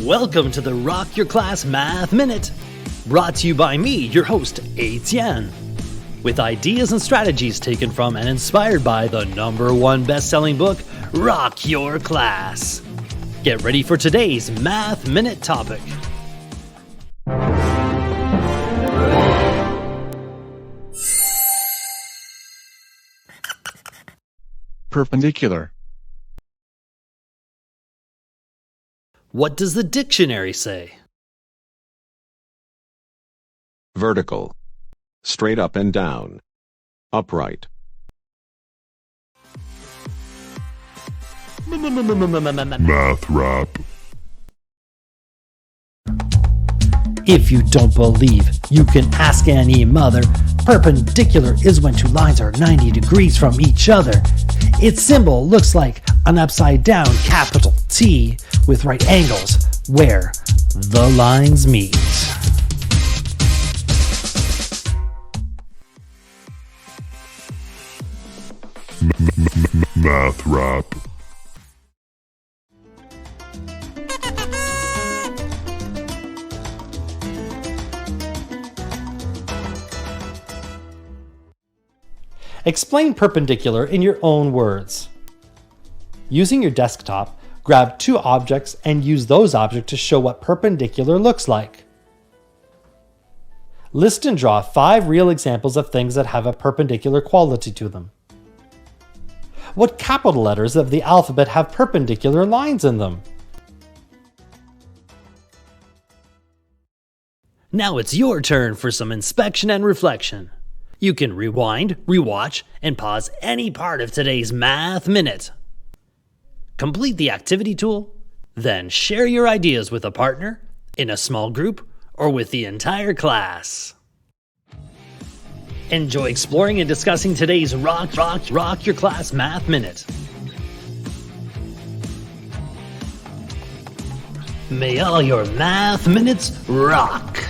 Welcome to the Rock Your Class Math Minute, brought to you by me, your host, Etienne, with ideas and strategies taken from and inspired by the #1 best-selling book, Rock Your Class. Get ready for today's Math Minute topic. Perpendicular. What does the dictionary say? Vertical. Straight up and down. Upright. Math rap. If you don't believe, you can ask any mother. Perpendicular is when two lines are 90 degrees from each other. Its symbol looks like an upside down capital T with right angles where the lines meet. Math rap. Explain perpendicular in your own words. Using your desktop, grab two objects and use those objects to show what perpendicular looks like. List and draw 5 real examples of things that have a perpendicular quality to them. What capital letters of the alphabet have perpendicular lines in them? Now it's your turn for some inspection and reflection. You can rewind, rewatch, and pause any part of today's Math Minute. Complete the activity tool, then share your ideas with a partner, in a small group, or with the entire class. Enjoy exploring and discussing today's Rock Your Class Math Minute. May all your Math Minutes rock!